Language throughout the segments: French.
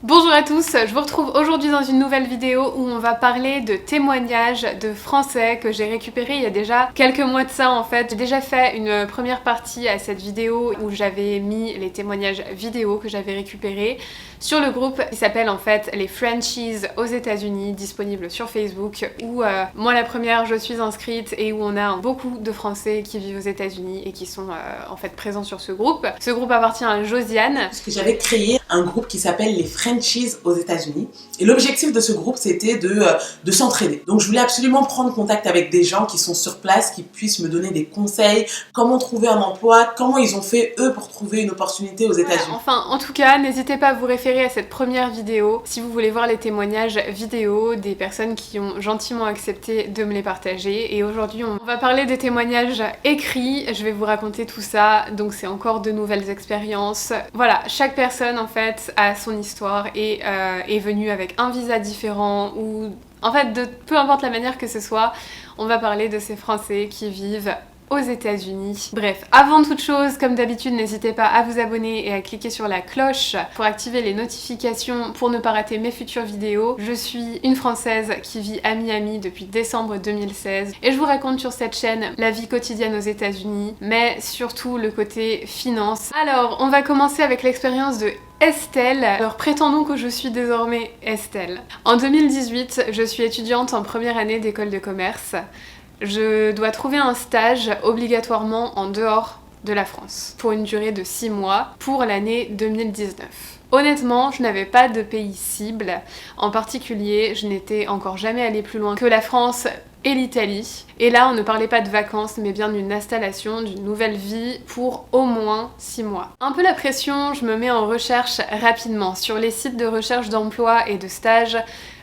Bonjour à tous, je vous retrouve aujourd'hui dans une nouvelle vidéo où on va parler de témoignages de français que j'ai récupérés il y a déjà quelques mois de ça en fait. J'ai déjà fait une première partie à cette vidéo où j'avais mis les témoignages vidéo que j'avais récupérés sur le groupe qui s'appelle en fait les Frenchies aux États-Unis, disponible sur Facebook, où moi la première je suis inscrite et où on a beaucoup de Français qui vivent aux États-Unis et qui sont en fait présents sur ce groupe. Ce groupe appartient à Josiane. Parce que j'avais créé un groupe qui s'appelle les Frenchies aux États-Unis et l'objectif de ce groupe c'était de s'entraider. Donc je voulais absolument prendre contact avec des gens qui sont sur place, qui puissent me donner des conseils, comment trouver un emploi, comment ils ont fait eux pour trouver une opportunité aux États-Unis. Voilà, enfin en tout cas n'hésitez pas à vous référer à cette première vidéo si vous voulez voir les témoignages vidéo des personnes qui ont gentiment accepté de me les partager. Et aujourd'hui on va parler des témoignages écrits, je vais vous raconter tout ça, donc c'est encore de nouvelles expériences. Voilà, chaque personne en fait a son histoire et est venue avec un visa différent ou en fait de peu importe la manière que ce soit, on va parler de ces Français qui vivent aux États-Unis. Bref, avant toute chose, comme d'habitude, n'hésitez pas à vous abonner et à cliquer sur la cloche pour activer les notifications pour ne pas rater mes futures vidéos. Je suis une Française qui vit à Miami depuis décembre 2016 et je vous raconte sur cette chaîne la vie quotidienne aux États-Unis, mais surtout le côté finance. Alors, on va commencer avec l'expérience de Estelle. Alors prétendons que je suis désormais Estelle. En 2018, je suis étudiante en première année d'école de commerce. Je dois trouver un stage obligatoirement en dehors de la France pour une durée de 6 mois pour l'année 2019. Honnêtement, je n'avais pas de pays cible. En particulier, je n'étais encore jamais allée plus loin que la France et l'Italie. Et là, on ne parlait pas de vacances, mais bien d'une installation, d'une nouvelle vie pour au moins 6 mois. Un peu la pression, je me mets en recherche rapidement. Sur les sites de recherche d'emploi et de stage,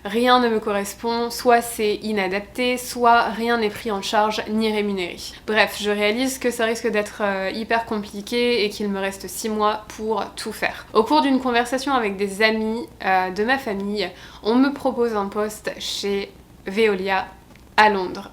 rien ne me correspond, soit c'est inadapté, soit rien n'est pris en charge ni rémunéré. Bref, je réalise que ça risque d'être hyper compliqué et qu'il me reste 6 mois pour tout faire. Au cours d'une conversation avec des amis de ma famille, on me propose un poste chez Veolia à Londres.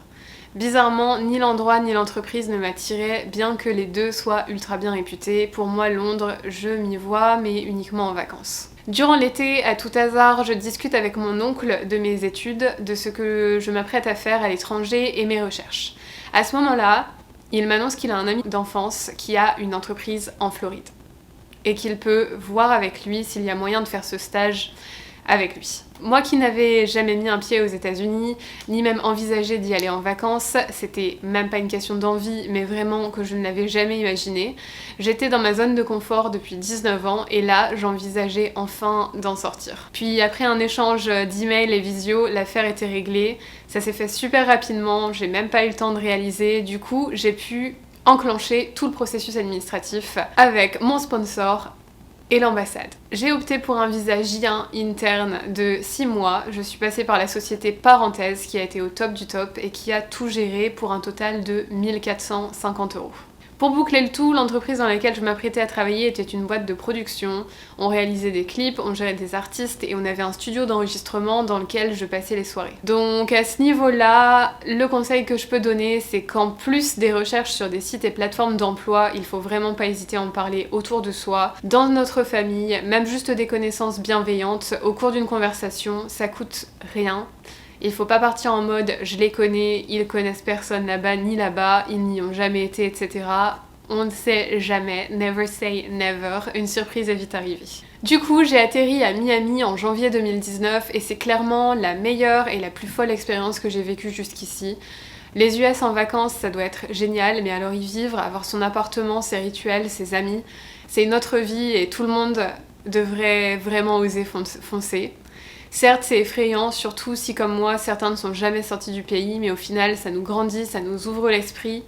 Bizarrement, ni l'endroit ni l'entreprise ne m'attiraient, bien que les deux soient ultra bien réputés. Pour moi, Londres, je m'y vois, mais uniquement en vacances. Durant l'été, à tout hasard, je discute avec mon oncle de mes études, de ce que je m'apprête à faire à l'étranger et mes recherches. À ce moment-là, il m'annonce qu'il a un ami d'enfance qui a une entreprise en Floride et qu'il peut voir avec lui s'il y a moyen de faire ce stage avec lui. Moi qui n'avais jamais mis un pied aux États-Unis, ni même envisagé d'y aller en vacances, c'était même pas une question d'envie, mais vraiment que je ne l'avais jamais imaginé. J'étais dans ma zone de confort depuis 19 ans et là, j'envisageais enfin d'en sortir. Puis après un échange d'emails et visio, l'affaire était réglée. Ça s'est fait super rapidement, j'ai même pas eu le temps de réaliser. Du coup, j'ai pu enclencher tout le processus administratif avec mon sponsor et l'ambassade. J'ai opté pour un visa J1 interne de 6 mois. Je suis passée par la société Parenthèse qui a été au top du top et qui a tout géré pour un total de 1450 €. Pour boucler le tout, l'entreprise dans laquelle je m'apprêtais à travailler était une boîte de production. On réalisait des clips, on gérait des artistes et on avait un studio d'enregistrement dans lequel je passais les soirées. Donc à ce niveau-là, le conseil que je peux donner, c'est qu'en plus des recherches sur des sites et plateformes d'emploi, il faut vraiment pas hésiter à en parler autour de soi, dans notre famille, même juste des connaissances bienveillantes. Au cours d'une conversation, ça coûte rien. Il faut pas partir en mode je les connais, ils connaissent personne là-bas ni là-bas, ils n'y ont jamais été, etc. On ne sait jamais, never say never, une surprise est vite arrivée. Du coup, j'ai atterri à Miami en janvier 2019 et c'est clairement la meilleure et la plus folle expérience que j'ai vécue jusqu'ici. Les US en vacances, ça doit être génial, mais alors y vivre, avoir son appartement, ses rituels, ses amis, c'est une autre vie et tout le monde devrait vraiment oser foncer. Certes, c'est effrayant, surtout si comme moi, certains ne sont jamais sortis du pays, mais au final, ça nous grandit, ça nous ouvre l'esprit.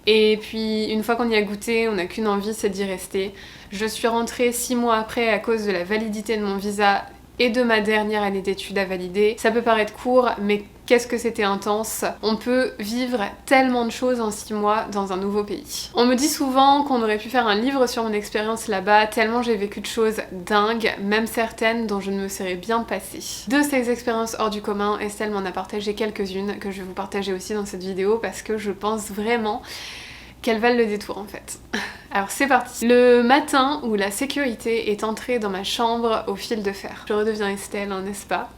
Et puis, une fois qu'on y a goûté, on n'a qu'une envie, c'est d'y rester. Je suis rentrée 6 mois après à cause de la validité de mon visa et de ma dernière année d'études à valider. Ça peut paraître court, mais qu'est-ce que c'était intense. On peut vivre tellement de choses en 6 mois dans un nouveau pays. On me dit souvent qu'on aurait pu faire un livre sur mon expérience là-bas, tellement j'ai vécu de choses dingues, même certaines dont je ne me serais bien passée. De ces expériences hors du commun, Estelle m'en a partagé quelques-unes que je vais vous partager aussi dans cette vidéo parce que je pense vraiment qu'elles valent le détour en fait. Alors c'est parti. Le matin où la sécurité est entrée dans ma chambre au fil de fer. Je redeviens Estelle, hein, n'est-ce pas?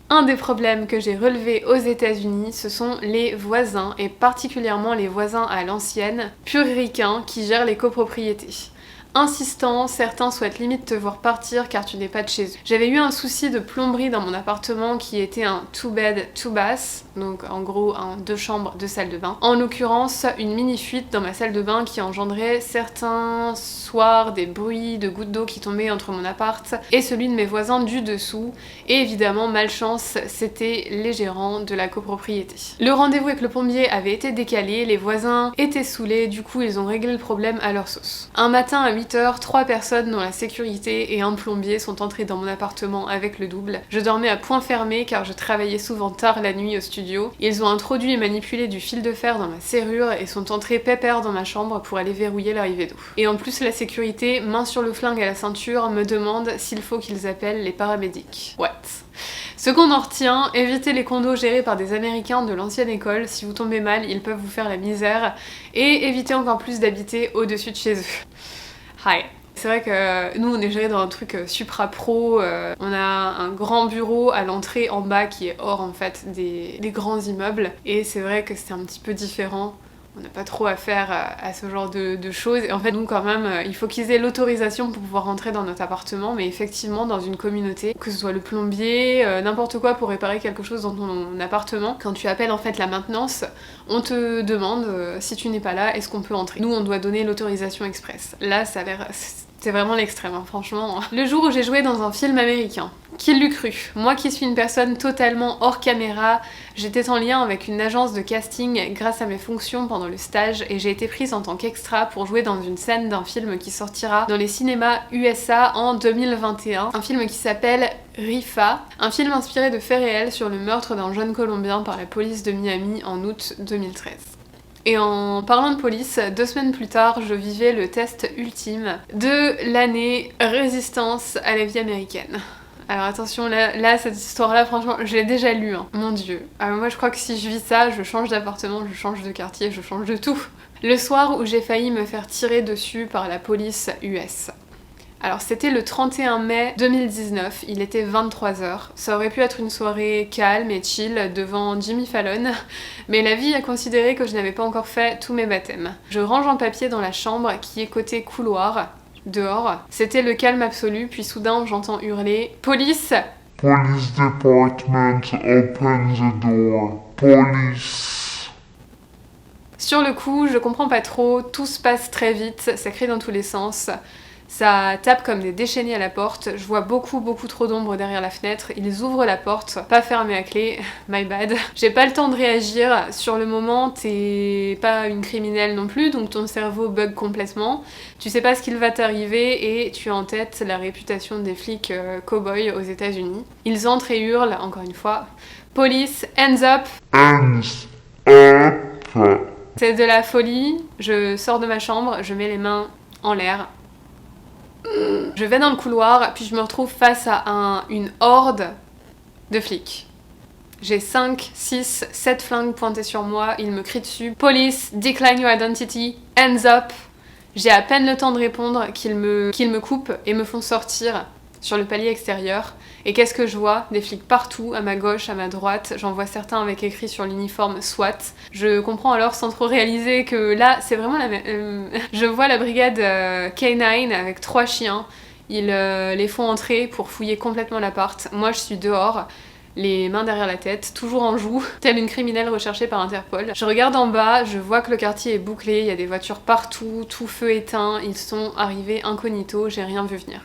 Un des problèmes que j'ai relevés aux États-Unis, ce sont les voisins, et particulièrement les voisins à l'ancienne, puricains, qui gèrent les copropriétés. Insistant, certains souhaitent limite te voir partir car tu n'es pas de chez eux. J'avais eu un souci de plomberie dans mon appartement qui était un 2-bed, 2-bath, donc en gros un 2 chambres, 2 salles de bain. En l'occurrence, une mini fuite dans ma salle de bain qui engendrait certains soirs des bruits de gouttes d'eau qui tombaient entre mon appart et celui de mes voisins du dessous. Et évidemment, malchance, c'était les gérants de la copropriété. Le rendez-vous avec le plombier avait été décalé, les voisins étaient saoulés, du coup ils ont réglé le problème à leur sauce. Un matin à 8h, 3 personnes dont la sécurité et un plombier sont entrés dans mon appartement avec le double. Je dormais à point fermé car je travaillais souvent tard la nuit au studio. Ils ont introduit et manipulé du fil de fer dans ma serrure et sont entrés pépère dans ma chambre pour aller verrouiller l'arrivée d'eau. Et en plus la sécurité, main sur le flingue à la ceinture, me demande s'il faut qu'ils appellent les paramédics. What? Ce qu'on en retient, évitez les condos gérés par des Américains de l'ancienne école. Si vous tombez mal, ils peuvent vous faire la misère. Et évitez encore plus d'habiter au-dessus de chez eux. Hi. C'est vrai que nous on est géré dans un truc supra pro, on a un grand bureau à l'entrée en bas qui est hors en fait des grands immeubles et c'est vrai que c'est un petit peu différent. On n'a pas trop affaire à ce genre de choses. Et en fait, nous, quand même, il faut qu'ils aient l'autorisation pour pouvoir rentrer dans notre appartement. Mais effectivement, dans une communauté, que ce soit le plombier, n'importe quoi pour réparer quelque chose dans ton appartement, quand tu appelles en fait la maintenance, on te demande si tu n'es pas là, est-ce qu'on peut entrer. Nous, on doit donner l'autorisation express. Là, ça a l'air... C'est vraiment l'extrême, hein, franchement. Le jour où j'ai joué dans un film américain, qui l'eût cru? Moi qui suis une personne totalement hors caméra, j'étais en lien avec une agence de casting grâce à mes fonctions pendant le stage et j'ai été prise en tant qu'extra pour jouer dans une scène d'un film qui sortira dans les cinémas USA en 2021. Un film qui s'appelle Rifa, un film inspiré de faits réels sur le meurtre d'un jeune Colombien par la police de Miami en août 2013. Et en parlant de police, 2 semaines plus tard, je vivais le test ultime de l'année résistance à la vie américaine. Alors attention, là cette histoire-là, franchement, je l'ai déjà lue, hein. Mon dieu. Alors moi je crois que si je vis ça, je change d'appartement, je change de quartier, je change de tout. Le soir où j'ai failli me faire tirer dessus par la police US. Alors c'était le 31 mai 2019, il était 23h. Ça aurait pu être une soirée calme et chill devant Jimmy Fallon, mais la vie a considéré que je n'avais pas encore fait tous mes baptêmes. Je range un papier dans la chambre qui est côté couloir, dehors. C'était le calme absolu, puis soudain j'entends hurler « Police !» Police department, open the door. Police. Sur le coup, je comprends pas trop, tout se passe très vite, ça crie dans tous les sens. Ça tape comme des déchaînés à la porte, je vois beaucoup trop d'ombre derrière la fenêtre, ils ouvrent la porte, pas fermée à clé, my bad. J'ai pas le temps de réagir, sur le moment t'es pas une criminelle non plus, donc ton cerveau bug complètement, tu sais pas ce qu'il va t'arriver et tu as en tête la réputation des flics cow-boys aux États-Unis. Ils entrent et hurlent, encore une fois, Police, hands up! Hands up! C'est de la folie, je sors de ma chambre, je mets les mains en l'air. Je vais dans le couloir, puis je me retrouve face à une horde de flics. J'ai 5, 6, 7 flingues pointés sur moi, ils me crient dessus. Police, decline your identity, hands up. J'ai à peine le temps de répondre qu'ils me coupent et me font sortir sur le palier extérieur. Et qu'est-ce que je vois? Des flics partout, à ma gauche, à ma droite. J'en vois certains avec écrit sur l'uniforme SWAT. Je comprends alors sans trop réaliser que là, c'est vraiment la même... Je vois la brigade K9 avec 3 chiens. Ils les font entrer pour fouiller complètement l'appart. Moi, je suis dehors, les mains derrière la tête, toujours en joue, telle une criminelle recherchée par Interpol. Je regarde en bas, je vois que le quartier est bouclé, il y a des voitures partout, tout feu éteint. Ils sont arrivés incognito, j'ai rien vu venir.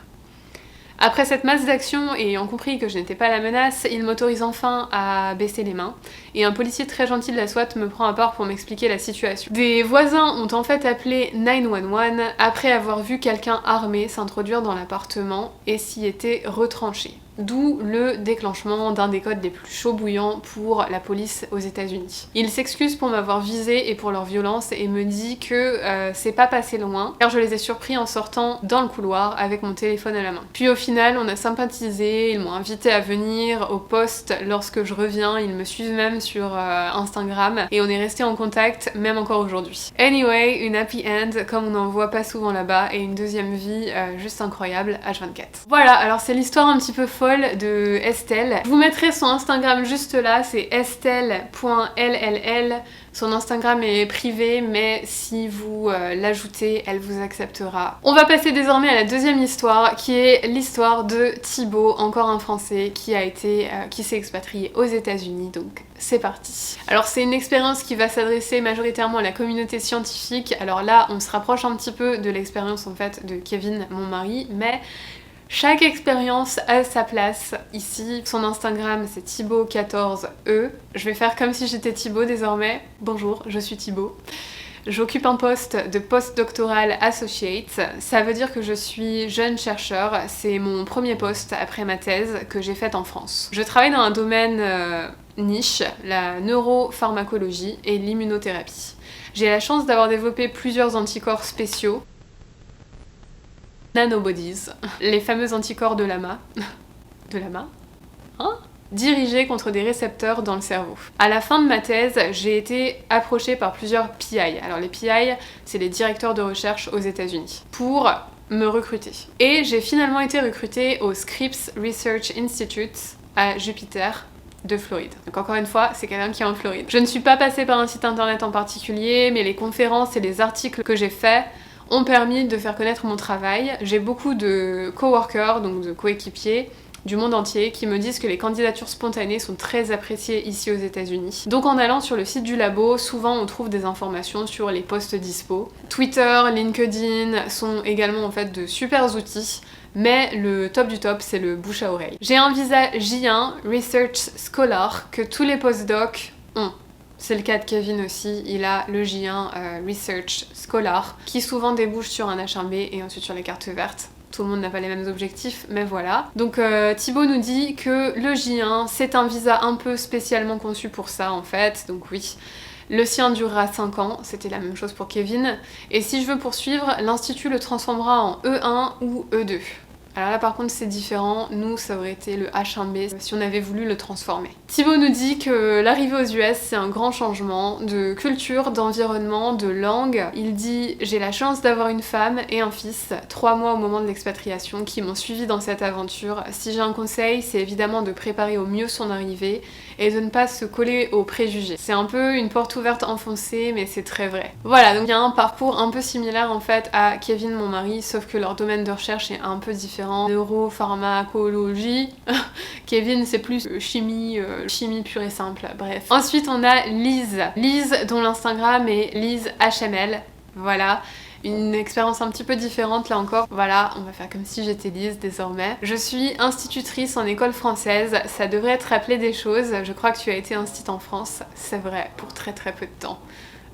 Après cette masse d'actions et ayant compris que je n'étais pas la menace, il m'autorise enfin à baisser les mains et un policier très gentil de la SWAT me prend à part pour m'expliquer la situation. Des voisins ont en fait appelé 911 après avoir vu quelqu'un armé s'introduire dans l'appartement et s'y était retranché. d'où le déclenchement d'un des codes les plus chauds bouillants pour la police aux États-Unis. Il s'excuse pour m'avoir visé et pour leur violence et me dit que c'est pas passé loin car je les ai surpris en sortant dans le couloir avec mon téléphone à la main. Puis au final on a sympathisé, ils m'ont invité à venir au poste lorsque je reviens, ils me suivent même sur Instagram et on est resté en contact même encore aujourd'hui. Anyway, une happy end comme on n'en voit pas souvent là-bas et une deuxième vie juste incroyable H24. Voilà, alors c'est l'histoire un petit peu folle de Estelle. Je vous mettrai son Instagram juste là, c'est estelle.ll. Son Instagram est privé, mais si vous l'ajoutez, elle vous acceptera. On va passer désormais à la deuxième histoire, qui est l'histoire de Thibaut, encore un Français qui s'est expatrié aux États-Unis. Donc c'est parti. Alors c'est une expérience qui va s'adresser majoritairement à la communauté scientifique. Alors là, on se rapproche un petit peu de l'expérience en fait de Kevin, mon mari, mais chaque expérience a sa place. Ici, son Instagram c'est Thibaut14e. Je vais faire comme si j'étais Thibaut désormais. Bonjour, je suis Thibaut. J'occupe un poste de postdoctoral associate. Ça veut dire que je suis jeune chercheur. C'est mon premier poste après ma thèse que j'ai faite en France. Je travaille dans un domaine niche, la neuropharmacologie et l'immunothérapie. J'ai la chance d'avoir développé plusieurs anticorps spéciaux. Nanobodies, les fameux anticorps de l'AMA. De l'AMA ? Hein ? Dirigés contre des récepteurs dans le cerveau. À la fin de ma thèse, j'ai été approchée par plusieurs PI. Alors les PI, c'est les directeurs de recherche aux États-Unis, pour me recruter. Et j'ai finalement été recrutée au Scripps Research Institute à Jupiter, de Floride. Donc encore une fois, c'est quelqu'un qui est en Floride. Je ne suis pas passée par un site internet en particulier, mais les conférences et les articles que j'ai faits ont permis de faire connaître mon travail. J'ai beaucoup de coworkers, donc de coéquipiers du monde entier, qui me disent que les candidatures spontanées sont très appréciées ici aux États-Unis. Donc en allant sur le site du labo, souvent on trouve des informations sur les postes dispo. Twitter, LinkedIn sont également en fait de super outils, mais le top du top c'est le bouche à oreille. J'ai un visa J1 Research Scholar que tous les postdocs ont. C'est le cas de Kevin aussi, il a le J1 Research Scholar qui souvent débouche sur un H1B et ensuite sur les cartes vertes. Tout le monde n'a pas les mêmes objectifs, mais voilà. Donc Thibaut nous dit que le J1 c'est un visa un peu spécialement conçu pour ça en fait, donc oui. Le sien durera 5 ans, c'était la même chose pour Kevin. Et si je veux poursuivre, l'Institut le transformera en E1 ou E2. Alors là par contre c'est différent, nous ça aurait été le H1B si on avait voulu le transformer. Thibaut nous dit que l'arrivée aux US c'est un grand changement de culture, d'environnement, de langue. Il dit « J'ai la chance d'avoir une femme et un fils, 3 mois au moment de l'expatriation, qui m'ont suivi dans cette aventure. Si j'ai un conseil, c'est évidemment de préparer au mieux son arrivée et de ne pas se coller aux préjugés. C'est un peu une porte ouverte enfoncée, mais c'est très vrai. » Voilà, donc il y a un parcours un peu similaire en fait à Kevin, mon mari, sauf que leur domaine de recherche est un peu différent. Neuropharmacologie. Kevin c'est plus chimie pure et simple, bref. Ensuite on a Lise. Lise dont l'Instagram est Lise HML. Voilà. Une expérience un petit peu différente là encore. Voilà, on va faire comme si j'étais Lise désormais. Je suis institutrice en école française, ça devrait te rappeler des choses. Je crois que tu as été instit en France, c'est vrai, pour très très peu de temps.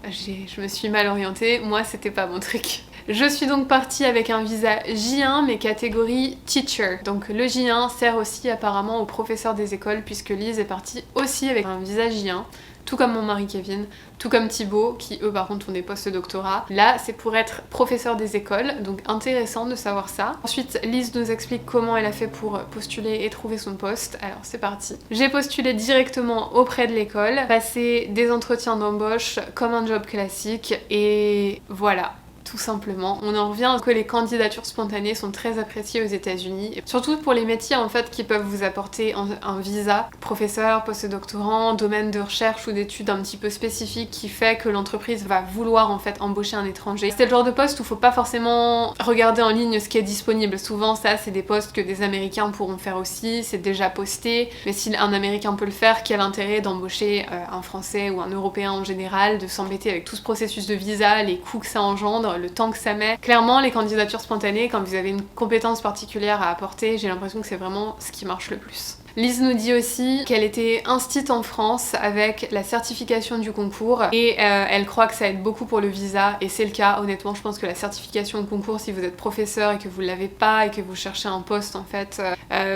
Je me suis mal orientée, moi c'était pas mon truc. Je suis donc partie avec un visa J1 mais catégorie teacher. Donc le J1 sert aussi apparemment aux professeurs des écoles puisque Lise est partie aussi avec un visa J1. Tout comme mon mari Kevin, tout comme Thibaut, qui eux par contre ont des post-doctorats. Là c'est pour être professeur des écoles, donc intéressant de savoir ça. Ensuite Lise nous explique comment elle a fait pour postuler et trouver son poste, alors c'est parti. J'ai postulé directement auprès de l'école, passé des entretiens d'embauche comme un job classique et voilà. Tout simplement. On en revient que les candidatures spontanées sont très appréciées aux États-Unis, surtout pour les métiers en fait qui peuvent vous apporter un visa, professeur, post-doctorant, domaine de recherche ou d'études un petit peu spécifique qui fait que l'entreprise va vouloir en fait embaucher un étranger. C'est le genre de poste où faut pas forcément regarder en ligne ce qui est disponible. Souvent ça c'est des postes que des Américains pourront faire aussi, c'est déjà posté, mais si un Américain peut le faire, quel intérêt d'embaucher un Français ou un Européen en général, de s'embêter avec tout ce processus de visa, les coûts que ça engendre, le temps que ça met. Clairement les candidatures spontanées, quand vous avez une compétence particulière à apporter, j'ai l'impression que c'est vraiment ce qui marche le plus. Lise nous dit aussi qu'elle était instite en France avec la certification du concours et elle croit que ça aide beaucoup pour le visa et c'est le cas. Honnêtement, je pense que la certification de concours, si vous êtes professeur et que vous l'avez pas et que vous cherchez un poste en fait,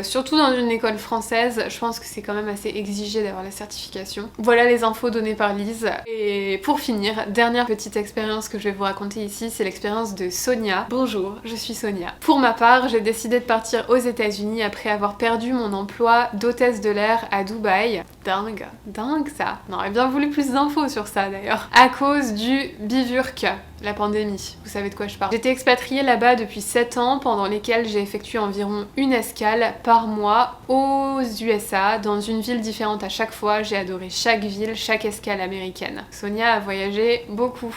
surtout dans une école française, je pense que c'est quand même assez exigé d'avoir la certification. Voilà les infos données par Lise. Et pour finir, dernière petite expérience que je vais vous raconter ici, c'est l'expérience de Sonia. Bonjour, je suis Sonia. Pour ma part, j'ai décidé de partir aux États-Unis après avoir perdu mon emploi d'hôtesse de l'air à Dubaï. Dingue, dingue ça. On aurait bien voulu plus d'infos sur ça d'ailleurs. À cause du bivurc, la pandémie. Vous savez de quoi je parle. J'étais expatriée là-bas depuis 7 ans, pendant lesquels j'ai effectué environ une escale par mois aux USA, dans une ville différente à chaque fois. J'ai adoré chaque ville, chaque escale américaine. Sonia a voyagé beaucoup.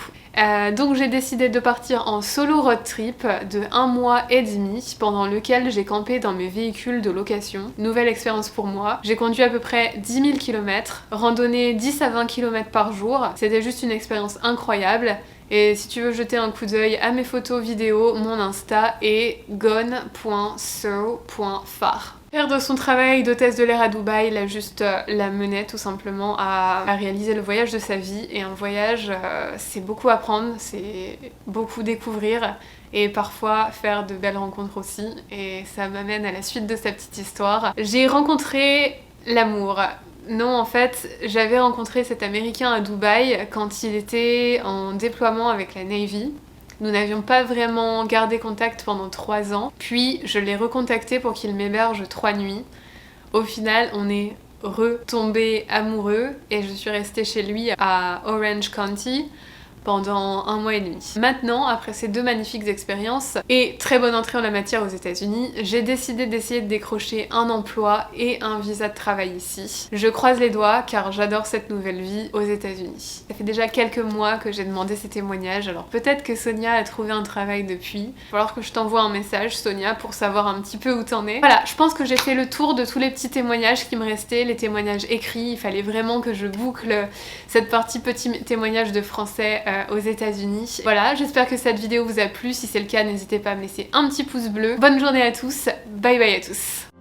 Donc j'ai décidé de partir en solo road trip de 1 mois et demi, pendant lequel j'ai campé dans mes véhicules de location. Nouvelle expérience pour moi. J'ai conduit à peu près 10 000 km, randonné 10 à 20 km par jour. C'était juste une expérience incroyable. Et si tu veux jeter un coup d'œil à mes photos vidéos, mon Insta est gone.so.far. Faire de son travail d'hôtesse de l'air à Dubaï, là juste la menait tout simplement à réaliser le voyage de sa vie. Et un voyage, c'est beaucoup apprendre, c'est beaucoup découvrir et parfois faire de belles rencontres aussi. Et ça m'amène à la suite de sa petite histoire. J'ai rencontré l'amour. Non, en fait, j'avais rencontré cet Américain à Dubaï quand il était en déploiement avec la Navy. Nous n'avions pas vraiment gardé contact pendant 3 ans, puis je l'ai recontacté pour qu'il m'héberge 3 nuits. Au final, on est retombés amoureux et je suis restée chez lui à Orange County pendant 1 mois et demi. Maintenant, après ces 2 magnifiques expériences et très bonne entrée en la matière aux États-Unis, j'ai décidé d'essayer de décrocher un emploi et un visa de travail ici. Je croise les doigts car j'adore cette nouvelle vie aux États-Unis. Ça fait déjà quelques mois que j'ai demandé ces témoignages, alors peut-être que Sonia a trouvé un travail depuis. Il va falloir que je t'envoie un message, Sonia, pour savoir un petit peu où t'en es. Voilà, je pense que j'ai fait le tour de tous les petits témoignages qui me restaient, les témoignages écrits. Il fallait vraiment que je boucle cette partie petit témoignage de français aux États-Unis. Voilà, j'espère que cette vidéo vous a plu. Si c'est le cas, n'hésitez pas à me laisser un petit pouce bleu. Bonne journée à tous, bye bye à tous.